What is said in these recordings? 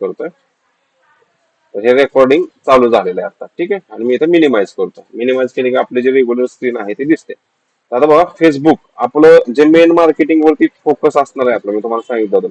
करतोय. तर हे रेकॉर्डिंग चालू झालेलं आहे आता. ठीक आहे. आणि मी इथं मिनिमाइज करतो. मिनिमाइज केले की आपले जे रेग्युलर स्क्रीन आहे ते दिसते. आता बघा फेसबुक आपलं जे मेन मार्केटिंग वरती फोकस असणार आहे आपलं, मी तुम्हाला सांगितलं होतं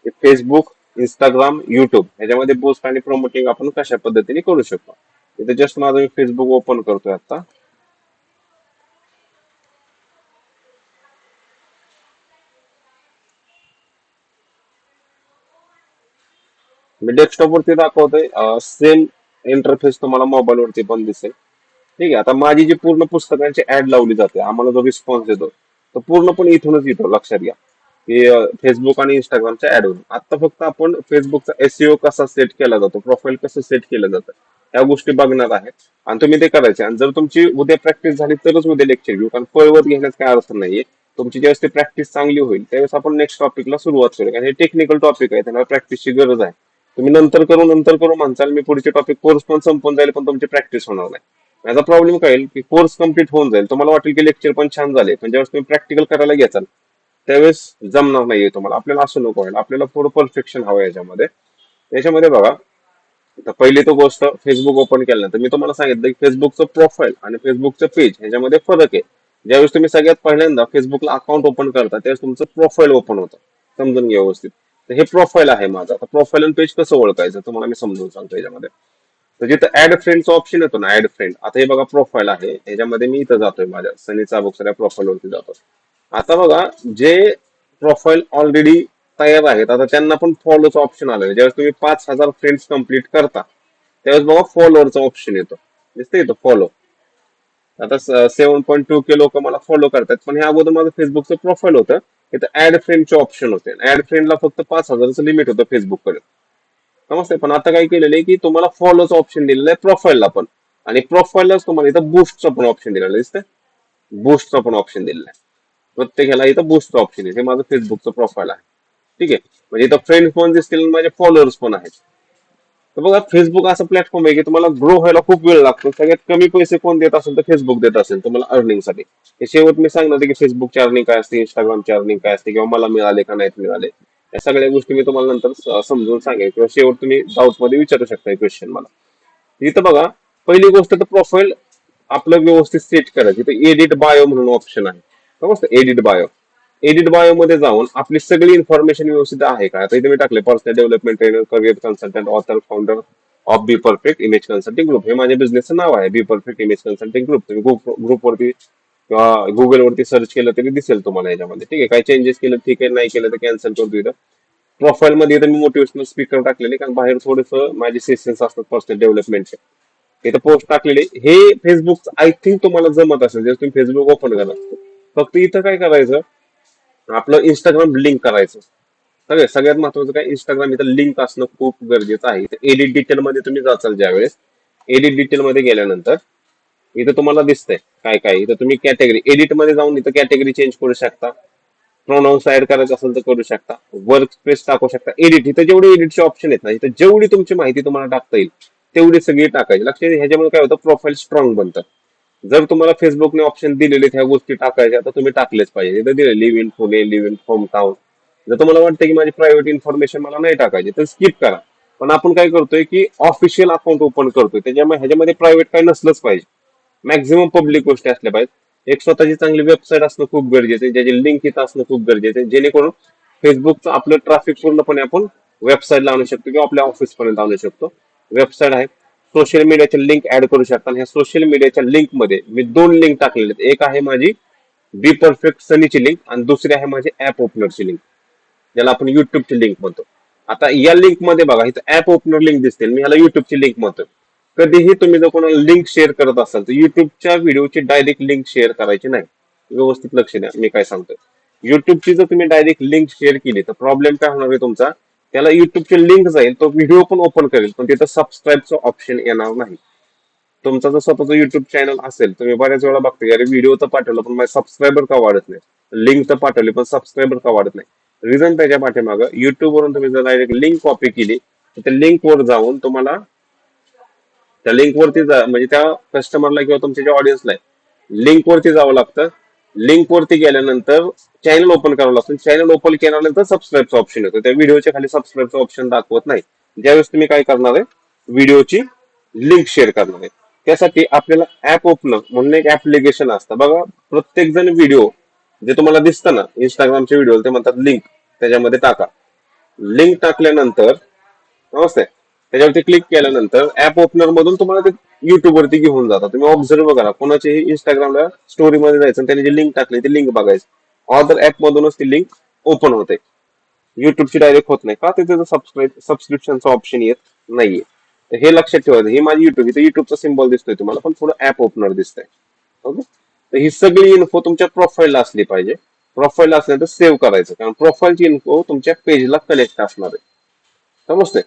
की फेसबुक, इंस्टाग्राम, युट्यूब ह्याच्यामध्ये पोस्ट आणि प्रमोटिंग आपण कशा पद्धतीने करू शकतो. इथे जस्ट माझं मी फेसबुक ओपन करतोय आता. मी डेस्कटॉप वरती दाखवतोय. सेम इंटरफेस तुम्हाला मोबाईल वरती पण दिसेल. ठीक आहे. आता माझी जी पूर्ण पुस्तकांची ऍड लावली जाते, आम्हाला जो रिस्पॉन्स येतो तो पूर्णपणे इथूनच येतो. लक्षात घ्या की फेसबुक आणि इंस्टाग्रामच्या ऍडवरून. आता फक्त आपण फेसबुकचा एसईओ कसा सेट केला जातो, प्रोफाईल कसं सेट केलं जातं, या गोष्टी बघणार आहे. आणि तुम्ही ते करायचे. आणि जर तुमची उद्या प्रॅक्टिस झाली तरच उद्या लेक्चर घेऊ, कारण पळवत घेण्यात काय अर्थ नाहीये. तुमची ज्यावेळेस ती प्रॅक्टिस चांगली होईल त्यावेळेस आपण नेक्स्ट टॉपिकला सुरुवात करू, कारण हे टेक्निकल टॉपिक आहे, त्यांना प्रॅक्टिसची गरज आहे. तुम्ही नंतर करू म्हणसाल, मी पुढचे टॉपिक कोर्स पण संपून जाईल पण तुमची प्रॅक्टिस होणार नाही. याचा प्रॉब्लेम काय येईल की कोर्स कम्प्लीट होऊन जाईल, तुम्हाला वाटेल की लेक्चर पण छान झाले, पण ज्यावेळेस तुम्ही प्रॅक्टिकल करायला घ्याल त्यावेळेस जमणार नाहीये तुम्हाला. आपल्याला असं नको व्हायला, आपल्याला थोडं परफेक्शन हवं याच्यामध्ये. याच्यामध्ये बघा, आता पहिली तो गोष्ट फेसबुक ओपन केल्यानंतर मी तुम्हाला सांगितलं की फेसबुकचं प्रोफाईल आणि फेसबुकचं पेज ह्याच्यामध्ये फरक आहे. ज्यावेळेस तुम्ही सगळ्यात पहिल्यांदा फेसबुकला अकाउंट ओपन करता त्यावेळेस तुमचं प्रोफाईल ओपन होतं. समजून घ्या व्यवस्थित. तर हे प्रोफाईल आहे माझं. आता प्रोफाईल आणि पेज कसं ओळखायचं तुम्हाला मी समजून सांगतो याच्यामध्ये. तर जिथं ऍड फ्रेंडचा ऑप्शन येतो ना, ऍड फ्रेंड, आता हे बघा प्रोफाईल आहे, ह्याच्यामध्ये मी इथं जातोय, माझ्या सनी चाबुकसर या प्रोफाईल वरती जातो. आता बघा, जे प्रोफाईल ऑलरेडी तयार आहेत आता त्यांना पण फॉलोचं ऑप्शन आलं. ज्यावेळेस तुम्ही 5,000 फ्रेंड्स कंप्लीट करता त्यावेळेस बघा फॉलोअरचा ऑप्शन येतो. दिसतंय इथं फॉलो. आता 7.2 के लोक मला फॉलो करतात, पण हे अगोदर माझं फेसबुकचं प्रोफाईल होतं. इथं ऍड फ्रेंडचे ऑप्शन होते. ऍड फ्रेंडला फक्त 5,000चं लिमिट होतं फेसबुककडे. समजतंय. पण आता काय केलेलं आहे की तुम्हाला फॉलोचं ऑप्शन दिलेलं आहे प्रोफाईलला पण. आणि प्रोफाईललाच तुम्हाला इथं बुस्टचा पण ऑप्शन दिलेलं आहे. दिसतंय. बुस्टचा पण ऑप्शन दिलेला आहे. प्रत्येकाला इथं बुस्टचं ऑप्शन आहे. हे माझं फेसबुकचं प्रोफाईल आहे. ठीक आहे. म्हणजे इथं फ्रेंड्स पण दिसतील आणि माझे फॉलोअर्स पण आहेत. तर बघा फेसबुक असं प्लॅटफॉर्म आहे की तुम्हाला ग्रो व्हायला खूप वेळ लागतो. सगळ्यात कमी पैसे कोण देत असेल तर फेसबुक देत असेल तुम्हाला अर्निंगसाठी. हे शेवट मी सांगणार की फेसबुकची अर्निंग काय असते, इंस्टाग्रामची अर्निंग काय असते, किंवा मला मिळाले का नाहीत मिळाले, या सगळ्या गोष्टी मी तुम्हाला नंतर समजून सांगेन, किंवा शेवट तुम्ही डाऊट मध्ये विचारू शकता क्वेश्चन मला. इथं बघा, पहिली गोष्ट तर प्रोफाईल आपलं व्यवस्थित सेट करायचं. इथं एडिट बायो म्हणून ऑप्शन आहे. समजतं. Edit bio. एडिट बायो मध्ये जाऊन आपली सगळी इन्फॉर्मेशन व्यवस्थित आहे का. आता इथे मी टाकले personal development trainer, career consultant, author, founder of be perfect image consulting group. हे माझ्या बिझनेसचं नाव आहे, be perfect image consulting group. तुम्ही ग्रुप वरती किंवा गुगल वरती सर्च केलं तरी दिसेल तुम्हाला याच्यामध्ये. ठीक आहे. काही चेंजेस केलं ठीक आहे, नाही केलं तर कॅन्सल करतो. इथं प्रोफाईल मध्ये इथं मी मोटिवेशनल स्पीकर टाकलेले, कारण बाहेर थोडंसं माझे सेशन्स असतात पर्सनल डेव्हलपमेंटचे. इथं पोस्ट टाकलेली. हे फेसबुक आय थिंक तुम्हाला जमत असेल जर तुम्ही फेसबुक ओपन करा. फक्त इथं काय करायचं, आपलं इंस्टाग्राम लिंक करायचं. सगळ्यात महत्वाचं काय, इंस्टाग्राम इथं लिंक असणं खूप गरजेचं आहे. एडिट डिटेल मध्ये तुम्ही जाचाल ज्यावेळेस, एडिट डिटेल मध्ये गेल्यानंतर इथं तुम्हाला दिसतंय काय काय. इथं तुम्ही कॅटेगरी एडिट मध्ये जाऊन इथं कॅटेगरी चेंज करू शकता. प्रोनाऊन्स ऍड करायचं असेल तर करू शकता. वर्क स्पेस टाकू शकता. एडिट, इथं जेवढे एडिटचे ऑप्शन आहेत ना, इथं जेवढी तुमची माहिती तुम्हाला टाकता येईल तेवढी सगळी टाकायची. लक्षात घ्या, ह्याच्यामुळे काय होतं, प्रोफाईल स्ट्रॉंग बनतं. जर तुम्हाला फेसबुकने ऑप्शन दिलेले ह्या गोष्टी टाकायच्या तर तुम्ही टाकलेच पाहिजे. इथं दिले live in Pune, live in home town. जर तुम्हाला वाटतं की माझी प्रायव्हेट इन्फॉर्मेशन मला नाही टाकायची तर स्किप करा. पण आपण काय करतोय की ऑफिशियल अकाउंट ओपन करतोय, त्याच्यामुळे ह्याच्यामध्ये प्रायव्हेट काही नसलंच पाहिजे. मॅक्झिमम पब्लिक गोष्टी असल्या पाहिजेत. एक स्वतःची चांगली वेबसाईट असणं खूप गरजेचं आहे, ज्याची लिंक इथं असणं खूप गरजेचं आहे, जेणेकरून फेसबुकचं आपलं ट्रॅफिक पूर्णपणे आपण वेबसाईटला आणू शकतो किंवा आपल्या ऑफिस पर्यंत आणू शकतो. वेबसाईट आहे. सोशल मीडियाच्या लिंक ऍड करू शकता. आणि ह्या सोशल मीडियाच्या लिंक मध्ये मी 2 लिंक टाकलेले आहेत. एक आहे माझी बी परफेक्ट सनीची लिंक आणि दुसरी आहे माझी ऍप ओपनरची लिंक, ज्याला आपण युट्यूबची लिंक म्हणतो. आता या लिंक मध्ये बघा, इथं ऍप ओपनर लिंक दिसते, मी ह्याला युट्यूबची लिंक म्हणतो. कधीही तुम्ही जर कोणाला लिंक शेअर करत असाल तर युट्यूबच्या व्हिडिओची डायरेक्ट लिंक शेअर करायची नाही. व्यवस्थित लक्ष द्या मी काय सांगतोय. युट्यूबची जर तुम्ही डायरेक्ट लिंक शेअर केली तर प्रॉब्लेम काय होणार आहे तुमचा, त्याला युट्यूबची लिंक जाईल, तो व्हिडिओ पण ओपन करेल पण तिथं सबस्क्राईबचं ऑप्शन येणार नाही. तुमचा जर स्वतःचं युट्यूब चॅनल असेल, तुम्ही बऱ्याच वेळा बघता अरे व्हिडिओ तर पाठवला पण माझे सबस्क्रायबर का वाढत नाही, लिंक तर पाठवली पण सबस्क्रायबर का वाढत नाही. रिझन त्याच्या पाठीमागं, युट्यूब वरून तुम्ही जर डायरेक्ट लिंक कॉपी केली तर त्या लिंक वर जाऊन तुम्हाला त्या लिंक वरती म्हणजे त्या कस्टमरला किंवा तुमच्या ज्या ऑडियन्सला आहे लिंक वरती जावं लागतं. लिंक वरती गेल्यानंतर चॅनल ओपन करावं लागतं. चॅनल ओपन केल्यानंतर सबस्क्राईबचं ऑप्शन येतो. त्या व्हिडिओच्या खाली सबस्क्राईबचं ऑप्शन दाखवत नाही. ज्यावेळेस तुम्ही काय करणार आहे, व्हिडिओची लिंक शेअर करणार आहे. त्यासाठी आपल्याला ऍप ओपनर म्हणून एक ऍप्लिकेशन असतं बघा. प्रत्येक जण व्हिडिओ जे तुम्हाला दिसतं ना इंस्टाग्रामचे व्हिडिओ, ते म्हणतात लिंक, त्याच्यामध्ये टाका. लिंक टाकल्यानंतर नमस्ते त्याच्यावरती क्लिक केल्यानंतर ऍप ओपनर मधून तुम्हाला ते युट्यूब वरती घेऊन जातात. तुम्ही ऑब्झर्व करा, कोणाच्याही इंस्टाग्रामला स्टोरी मध्ये जायचं आणि त्याने जी लिंक टाकली ती लिंक बघायची. ऑदर ऍप मधूनच ती लिंक ओपन होते. युट्यूबची डायरेक्ट होत नाही का, तिथे सबस्क्रिप्शनचा ऑप्शन येत नाहीये. तर हे लक्षात ठेवायचं. हे माझी युट्यूब, इथे युट्यूबचा सिम्बॉल दिसतोय तुम्हाला, पण पुढे ऍप ओपनर दिसतंय. ओके. तर ही सगळी इन्फो तुमच्या प्रोफाईलला असली पाहिजे. प्रोफाईलला असल्यानंतर सेव्ह करायचं, कारण प्रोफाईलची इन्फो तुमच्या पेजला कनेक्ट असणार आहे. समजते.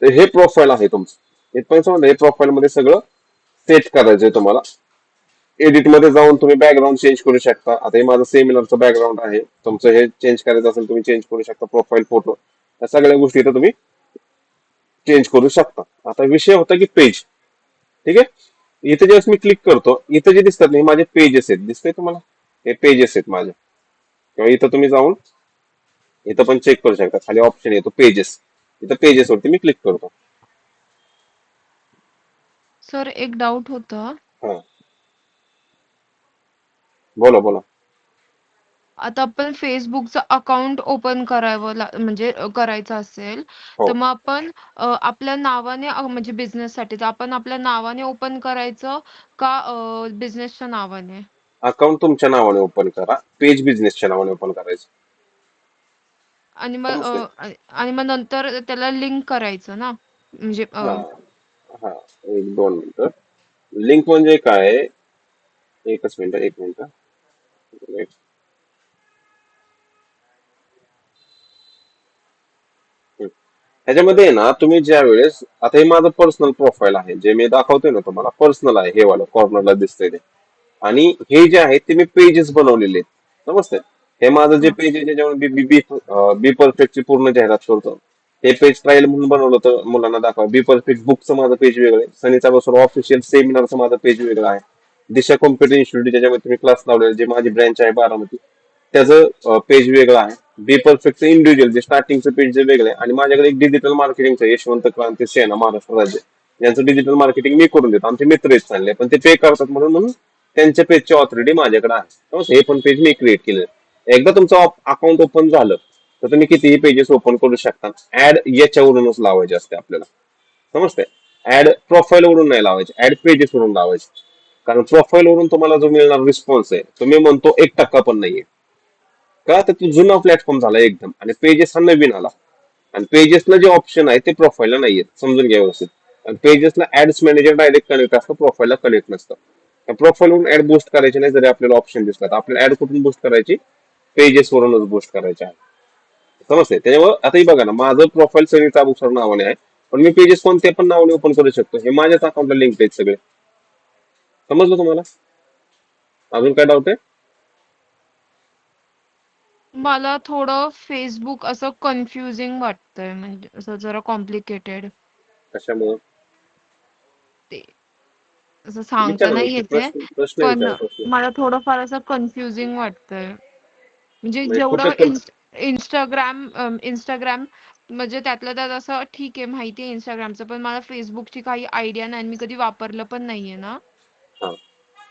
तर हे प्रोफाईल आहे तुमचं, इथपर्यंत समजलं. हे प्रोफाईल मध्ये सगळं सेट करायचंय तुम्हाला. एडिट मध्ये जाऊन तुम्ही बॅकग्राऊंड चेंज करू शकता. आता हे माझं सेमिनारचं बॅकग्राऊंड आहे, तुमचं हे चेंज करायचं असेल तुम्ही चेंज करू शकता. प्रोफाईल फोटो, या सगळ्या गोष्टी इथं तुम्ही चेंज करू शकता. आता विषय होता की पेज. ठीक आहे. इथे जेव्हा मी क्लिक करतो, इथे जे दिसतात हे माझे पेजेस आहेत, दिसतंय तुम्हाला, हे पेजेस आहेत माझे. किंवा इथं तुम्ही जाऊन इथं पण चेक करू शकता, खाली ऑप्शन येतो पेजेस, इथं पेजेस वरती मी क्लिक करतो. सर एक डाऊट होता. हा, बोला बोला. आता आपण फेसबुकचं अकाउंट ओपन करावं म्हणजे करायचं असेल, हो, तर मग आपण आपल्या नावाने म्हणजे बिझनेससाठी तर आपण आपल्या नावाने ओपन करायचं का बिझनेसच्या नावाने? अकाउंट तुमच्या नावाने ओपन करा, पेज बिझनेसच्या नावाने ओपन करायचं. आणि मग समजते. आणि मग नंतर त्याला लिंक करायचं ना, म्हणजे हा हा, एक दोन मिनिटं. लिंक म्हणजे काय? एकच मिनिट, एक मिनिट. ह्याच्यामध्ये आहे ना, तुम्ही ज्या वेळेस, आता हे माझं पर्सनल प्रोफाईल आहे, जे मी दाखवतोय ना तुम्हाला, पर्सनल आहे हे वाला कॉर्नरला दिसतंय ते. आणि हे जे आहे ते मी पेजेस बनवलेले आहेत. समजतंय. हे माझं जे हा. पेज आहे ज्याच्यामध्ये बी बी बी परफेक्टची पूर्ण जाहिरात करतो. हे पेज ट्रायल म्हणून बनवलं होतं मुलांना दाखवा. बी परफेक्ट बुकचं माझं पेज वेगळं आहे. सनीचा बसवर ऑफिशियल सेमिनारचं माझं पेज वेगळं आहे. दिशा कॉम्प्युटर इन्स्टिट्यूट ज्याच्यामध्ये तुम्ही क्लास लावलेले, जे माझी ब्रँच आहे बारामती, त्याचं पेज वेगळं आहे. बी परफेक्टचं इंडिव्हिज्युअल जे स्टार्टिंगचं पेज जे वेगळं आहे. आणि माझ्याकडे एक डिजिटल मार्केटिंगचं यशवंत क्रांती सेना महाराष्ट्र राज्य, यांचं डिजिटल मार्केटिंग मी करून देतो. आमचे मित्र आहेत चांगले, पण ते पे करतात म्हणून त्यांच्या पेजची ऑथॉरिटी माझ्याकडे आहे. समजतं? हे पण पेज मी क्रिएट केलं. एकदा तुमचं अकाउंट ओपन झालं तर तुम्ही कितीही पेजेस ओपन करू शकता. ऍड याच्यावरूनच लावायचे असते आपल्याला. समजते. ऍड प्रोफाईल वरून नाही लावायचे, ऍड पेजेस वरून लावायचे. कारण प्रोफाईल वरून तुम्हाला जो मिळणार रिस्पॉन्स आहे, तुम्ही म्हणतो 1% पण नाहीये का, तर तो जुना प्लॅटफॉर्म झाला एकदम, आणि पेजेस हा नवीन आला. आणि पेजेसला जे ऑप्शन आहे ते प्रोफाईलला नाहीये, समजून घ्या व्यवस्थित. आणि पेजेसला ऍड्स मॅनेजर डायरेक्ट कनेक्ट असतं, प्रोफाईलला कनेक्ट नसतं. प्रोफाईलवरून ऍड बूस्ट करायची नाही, जरी आपल्याला ऑप्शन दिसला तर आपल्याला ऍड कुठून बूस्ट करायची, पेजेस वरूनच बूस्ट करायची आहे. समजते. त्याच्यामुळे आताही बघा ना, माझं प्रोफाईल सगळी चाबूक नावाने आहे, पण मी पेजेस कोणत्या पण नावाने ओपन करू शकतो. हे माझ्याच अकाउंटला लिंक आहेत सगळे. समजलं तुम्हाला? अजून काय डाऊट आहे? मला थोडं फेसबुक असं कन्फ्युजिंग वाटतंय, म्हणजे असं जरा कॉम्प्लिकेटेड. कशामुळे? ते असं सांगता विचारा ना, नाही येते, प्रश्न प्रश्न पण विचारा, प्रश्न. मला थोडंफार असं कन्फ्युजिंग वाटतंय. म्हणजे म्हणजे कुठे जेवढं पण. इंस्टाग्राम म्हणजे त्यातलं त्यात असं ठीक आहे, माहिती आहे इंस्टाग्रामचं, पण मला फेसबुकची काही आयडिया नाही आणि मी कधी वापरलं पण नाहीये ना, हा,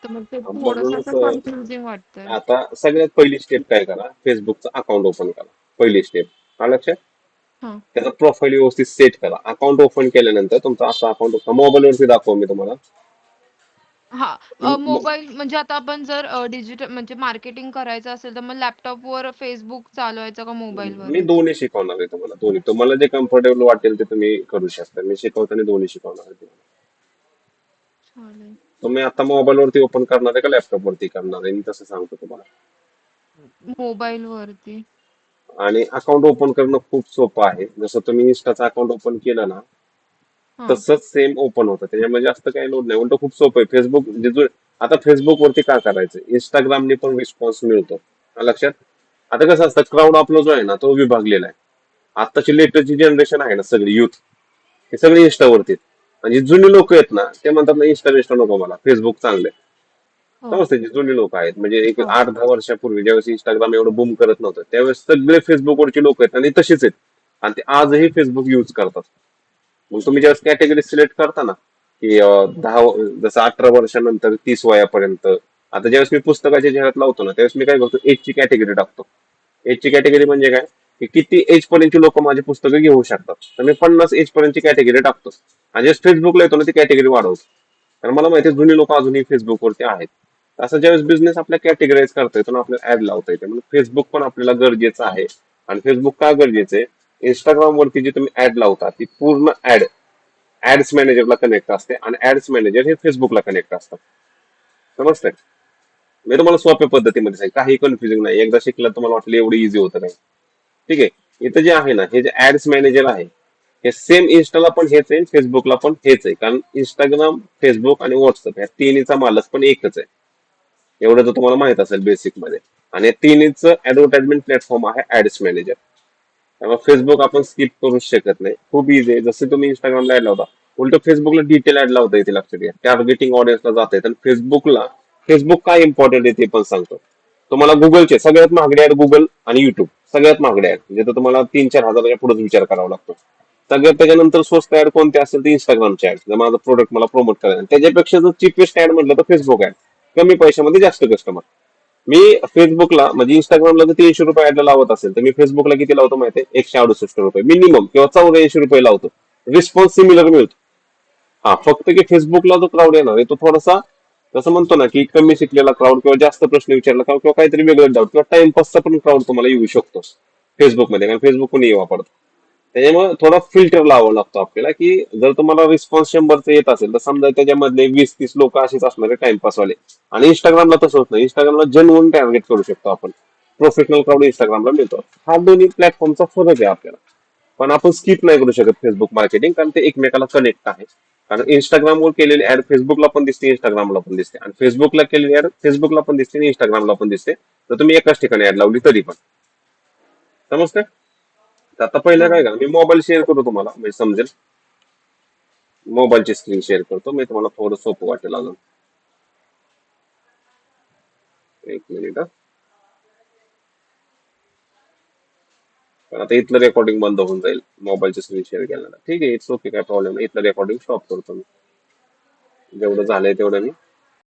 तर मग ते थोडस म्हणूनच असं कन्फ्युजिंग वाटतंय. आता सगळ्यात पहिली स्टेप काय करा, फेसबुकचं अकाउंट ओपन करा. पहिली स्टेप, हा लक्षात. हा. त्याचा प्रोफाईल व्यवस्थित सेट करा. अकाउंट ओपन केल्यानंतर तुमचा असं अकाउंट मोबाईलवरती दाखवा मी तुम्हाला. हा, मोबाईल म्हणजे आता आपण जर डिजिटल म्हणजे मार्केटिंग करायचं असेल तर मग लॅपटॉपवर फेसबुक चालवायचं का मी मोबाईलवरच? दोन्ही शिकवणार आहे तुम्हाला, दोन्ही तुम्हाला जे कम्फर्टेबल वाटेल ते तुम्ही करू शकता. मी शिकवताना दोन्ही शिकवणार आहे तुम्हाला. चालेल. तुम्ही आता मोबाईलवरती ओपन करणार आहे का लॅपटॉप वरती करणार आहे, मी तसं सांगतो तुम्हाला. मोबाईल वरती. आणि अकाउंट ओपन करणं खूप सोपं आहे. जसं तुम्ही इन्स्टाचं अकाउंट ओपन केलं ना, हा. तसंच सेम ओपन होतं. त्याच्यामध्ये जास्त काही लोड नाही, उलट खूप सोपं आहे. फेसबुक जे आता फेसबुक वरती का करायचं, इंस्टाग्रामने पण रिस्पॉन्स मिळतो. लक्षात. आता कसं असतं, क्राऊड आपला जो आहे ना तो विभागलेला आहे. आताची लेटेस्ट जी जनरेशन आहे ना, सगळी युथ, हे सगळे इंस्टावरती आहेत. आणि जी जुनी लोक आहेत ना, ते म्हणतात ना इंस्टा नको मला, फेसबुक चांगले. हो. समजते. जे जुनी लोक आहेत, म्हणजे एक हो. 8-10 वर्षापूर्वी ज्यावेळेस इंस्टाग्राम एवढं बूम करत नव्हतं, त्यावेळेस सगळे फेसबुकवरची लोक आहेत आणि तशीच आहेत. आणि ते आजही फेसबुक युज करतात. मग तुम्ही ज्यावेळेस कॅटेगरी सिलेक्ट करता ना, की जसं 18 वर्षानंतर 30 वयापर्यंत, आता ज्यावेळेस मी पुस्तकाच्या जाहिरात लावतो ना, त्यावेळेस मी काय करतो, एजची कॅटेगरी टाकतो. एजची कॅटेगरी म्हणजे काय, की किती एज पर्यंतची लोक माझी पुस्तकं घेऊ शकतात. तर मी 50 एज पर्यंतची कॅटेगरी टाकतो. आणि जे फेसबुकला येतो ना, ती कॅटेगरी वाढवतो. कारण मला माहिती आहे जुनी लोक अजूनही फेसबुकवरती आहेत. असं ज्यावेळेस बिझनेस आपल्या कॅटेगराईज करता येतो ना, आपल्याला ऍड लावता येते. म्हणजे फेसबुक पण आपल्याला गरजेचं आहे. आणि फेसबुक का गरजेचं आहे, इंस्टाग्राम वरती जी तुम्ही ऍड लावता ती पूर्ण ऍड्स मॅनेजरला कनेक्ट असते, आणि ऍड्स मॅनेजर हे फेसबुकला कनेक्ट असतात. समजतंय? मी तुम्हाला सोप्या पद्धतीमध्ये सांग, काही कन्फ्युजन नाही. एकदा शिकलं तुम्हाला वाटलं एवढं इझी होतं नाही. ठीक आहे. इथं जे आहे ना, हे जे ऍड्स मॅनेजर आहे, हे सेम इन्स्टाला पण हेच आहे, फेसबुकला पण हेच आहे. कारण इंस्टाग्राम, फेसबुक आणि व्हॉट्सअप या तिन्हीचा मालक पण एकच आहे. एवढं तर तुम्हाला माहित असेल बेसिक मध्ये. आणि या तिन्हीचं ऍडव्हर्टाइजमेंट प्लॅटफॉर्म आहे ऍड्स मॅनेजर. त्यामुळे फेसबुक आपण स्किप करू शकत नाही. खूप इझी आहे. जसं तुम्ही इंस्टाग्रामला ऍड लावता, उलट फेसबुकला डिटेल ऍड लावता येते. लक्षात घ्या, टार्गेटिंग ऑडियन्सला जाता येतं. आणि फेसबुक काय इम्पॉर्टंट आहे ते पण सांगतो. तुम्हाला गुगलचे सगळ्यात महागडे ऍड गुगल आणि युट्यूब सगळ्यात महागडे ऍड, म्हणजे तर तुम्हाला 3-4 हजाराच्या पुढे विचार करावा लागतो. सगळ्यात त्याच्यानंतर स्वस्त ऍड कोणते असेल ते इंस्टाग्रामचे ऍड, जर माझं प्रोडक्ट मला प्रमोट करायचं. त्याच्यापेक्षा जर चीपेस्ट ऍड म्हटलं तर फेसबुक ऍड. कमी पैशामध्ये जास्त कस्टमर. मी फेसबुकला म्हणजे इंस्टाग्रामला जर 300 रुपये ऍड लावत असेल, तर मी फेसबुकला किती लावतो माहिती आहे, 168 रुपये मिनिमम, किंवा 84 रुपये लावतो. रिस्पॉन्स सिमिलर मिळतो. हा, फक्त की फेसबुकला जो क्राऊड येणार आहे तो थोडासा, जसं म्हणतो ना, की कमी शिकलेला क्राऊड, किंवा जास्त प्रश्न विचारला किंवा काहीतरी वेगळं डाऊट किंवा टाइमपासचा पण क्राऊड तुम्हाला येऊ शकतो फेसबुकमध्ये, कारण फेसबुक कोणी वापरतो. त्याच्यामुळे थोडा फिल्टर लावावा लागतो आपल्याला, की जर तुम्हाला रिस्पॉन्स 100चा येत असेल, तर समजा त्याच्यामधले 20-30 लोक असेच असणारे टाइमपास वाले. आणि इंस्टाग्रामला तसं होत नाही. इंस्टाग्रामला जेन्युइन टार्गेट करू शकतो आपण. प्रोफेशनल क्राऊड इंस्टाग्रामला मिळतो. हा दोन्ही प्लॅटफॉर्मचा फरक आहे आपल्याला. पण आपण स्किप नाही करू शकत फेसबुक मार्केटिंग, कारण ते एकमेकाला कनेक्ट आहे. कारण इंस्टाग्रामवर केलेली ऍड फेसबुकला पण दिसते, इंस्टाग्रामला पण दिसते. आणि फेसबुकला केलेली ऍड फेसबुकला पण दिसते आणि इंस्टाग्रामला पण दिसते. तर तुम्ही एकाच ठिकाणी ऍड लावली तरी पण. समजतं? तर आता पहिलं हो. काय करा, मी मोबाईल शेअर करू तुम्हाला म्हणजे समजेल. मोबाईलची स्क्रीन शेअर करतो मी तुम्हाला, थोडं सोपं वाटेल अजून. एक मिनिट. पण आता इथलं रेकॉर्डिंग बंद होऊन जाईल मोबाईलची स्क्रीन शेअर केल्यानं. ठीक आहे, इट्स ओके, काय प्रॉब्लेम नाही. इथलं रेकॉर्डिंग स्टॉप करतो मी. जेवढं झालंय तेवढं मी